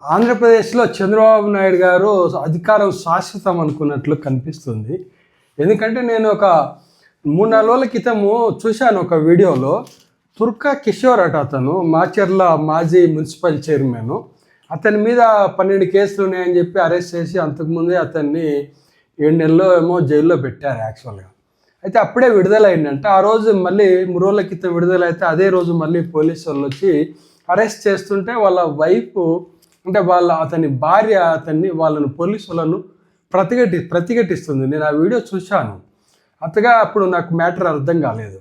ఆంధ్రప్రదేశ్లో చంద్రబాబు నాయుడు గారు అధికారం శాశ్వతం అనుకున్నట్లు కనిపిస్తుంది. ఎందుకంటే నేను ఒక 3-4 రోజుల క్రితము చూశాను ఒక వీడియోలో. తుర్కా కిషోర్ అట అతను, మాచర్ల మాజీ మున్సిపల్ చైర్మన్. అతని మీద 12 కేసులు ఉన్నాయని చెప్పి అరెస్ట్ చేసి అంతకుముందే అతన్ని 7 నెలలు ఏమో జైల్లో పెట్టారు యాక్చువల్గా. అయితే అప్పుడే విడుదలైందంట. ఆ రోజు మళ్ళీ 3 రోజుల క్రితం విడుదలైతే అదే రోజు మళ్ళీ పోలీసు వాళ్ళు వచ్చి అరెస్ట్ చేస్తుంటే వాళ్ళ వైఫ్ అంటే అతని భార్య వాళ్ళను పోలీసు వాళ్ళను ప్రతిఘటిస్తుంది. నేను ఆ వీడియో చూశాను. అంతగా అప్పుడు నాకు మ్యాటర్ అర్థం కాలేదు.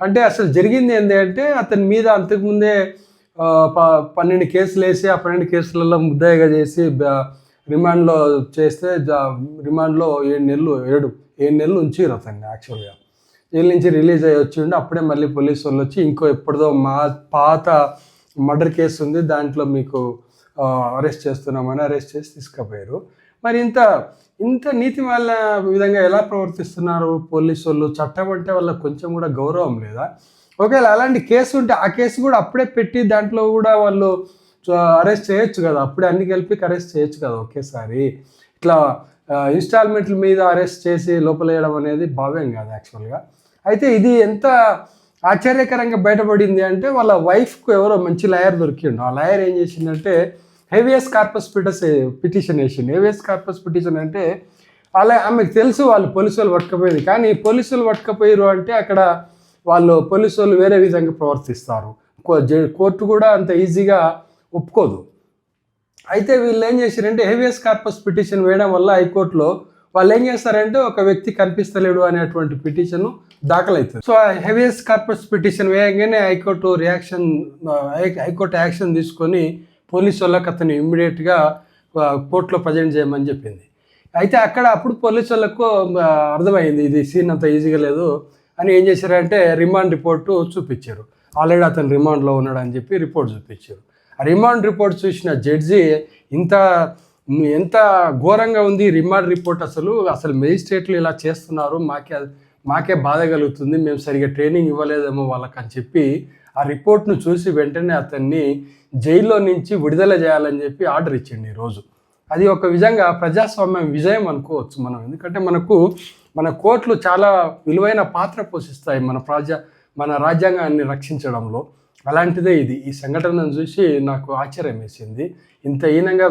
అంటే అసలు జరిగింది ఏంటి అంటే అతని మీద అంతకుముందే 12 కేసులు వేసి ఆ 12 కేసులలో ముద్దాయిగా చేసి రిమాండ్లో చేస్తే రిమాండ్లో 7 నెలలు ఉంచారు అతన్ని. యాక్చువల్గా జైలు నుంచి రిలీజ్ అయ్యి వచ్చిండు. అప్పుడే మళ్ళీ పోలీసు వాళ్ళు వచ్చి ఇంకో ఎప్పుడుదో పాత మర్డర్ కేసు ఉంది, దాంట్లో మీకు అరెస్ట్ చేస్తున్నామని అరెస్ట్ చేసి తీసుకుపోయారు. మరి ఇంత నీతి వాళ్ళ విధంగా ఎలా ప్రవర్తిస్తున్నారు పోలీసు వాళ్ళు? చట్టం అంటే వాళ్ళకి కొంచెం కూడా గౌరవం లేదా? ఒకవేళ అలాంటి కేసు ఉంటే ఆ కేసు కూడా అప్పుడే పెట్టి దాంట్లో కూడా వాళ్ళు అరెస్ట్ చేయొచ్చు కదా, అప్పుడే అన్ని కలిపి అరెస్ట్ చేయొచ్చు కదా ఒకేసారి. ఇట్లా ఇన్స్టాల్మెంట్ల మీద అరెస్ట్ చేసి లోపలేయడం అనేది భావ్యం కాదు యాక్చువల్గా. అయితే ఇది ఎంత ఆశ్చర్యకరంగా బయటపడింది అంటే వాళ్ళ వైఫ్కు ఎవరో మంచి లాయర్ దొరికిండు. ఆ లాయర్ ఏం చేసిందంటే హెవియస్ కార్పస్ పిటిషన్ వేసిండు. హెవియస్ కార్పస్ పిటిషన్ అంటే ఆమెకు తెలుసు వాళ్ళు పోలీసు వాళ్ళు పట్టుకపోయింది, కానీ పోలీసులు పట్టుకపోయారు అంటే అక్కడ పోలీసు వాళ్ళు వేరే విధంగా ప్రవర్తిస్తారు. కోర్టు కూడా అంత ఈజీగా ఒప్పుకోదు. అయితే వీళ్ళు ఏం చేశారంటే హెవియస్ కార్పస్ పిటిషన్ వేయడం వల్ల హైకోర్టులో వాళ్ళు ఏం చేస్తారంటే ఒక వ్యక్తి కనిపిస్తలేడు అనేటువంటి పిటిషన్ దాఖలవుతుంది. సో హెవియస్ కార్పస్ పిటిషన్ వేయగానే హైకోర్టు యాక్షన్ తీసుకొని పోలీసు వాళ్ళకి అతను ఇమ్మీడియట్గా కోర్టులో ప్రజెంట్ చేయమని చెప్పింది. అయితే అప్పుడు పోలీసు వాళ్ళకు అర్థమైంది ఇది సీన్ అంత ఈజీగా లేదు అని ఏం చేశారంటే రిమాండ్ రిపోర్టు చూపించారు. ఆల్రెడీ అతను రిమాండ్లో ఉన్నాడని చెప్పి రిపోర్ట్ చూపించారు. ఆ రిమాండ్ రిపోర్ట్ చూసిన జడ్జి ఎంత ఘోరంగా ఉంది రిమాండ్ రిపోర్ట్, అసలు మెజిస్ట్రేట్లు ఇలా చేస్తున్నారు, మాకే బాధ కలుగుతుంది, మేము సరిగా ట్రైనింగ్ ఇవ్వలేదేమో వాళ్ళకి అని చెప్పి ఆ రిపోర్ట్ను చూసి వెంటనే అతన్ని జైల్లో నుంచి విడుదల చేయాలని చెప్పి ఆర్డర్ ఇచ్చింది ఈరోజు. అది ఒక విధంగా ప్రజాస్వామ్యం విజయం అనుకోవచ్చు మనం. ఎందుకంటే మన కోర్టులు చాలా విలువైన పాత్ర పోషిస్తాయి మన రాజ్యాంగాన్ని రక్షించడంలో. అలాంటిదే ఇది. ఈ సంఘటనను చూసి నాకు ఆశ్చర్యం వేసింది. ఇంత హీనంగా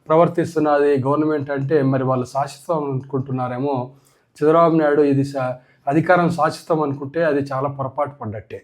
ప్రవర్తిస్తున్నది గవర్నమెంట్ అంటే మరి వాళ్ళు శాశ్వతం అనుకుంటున్నారేమో. చంద్రబాబు నాయుడు ఇది అధికారం శాశ్వతం అనుకుంటే అది చాలా పొరపాటు పడ్డట్టే.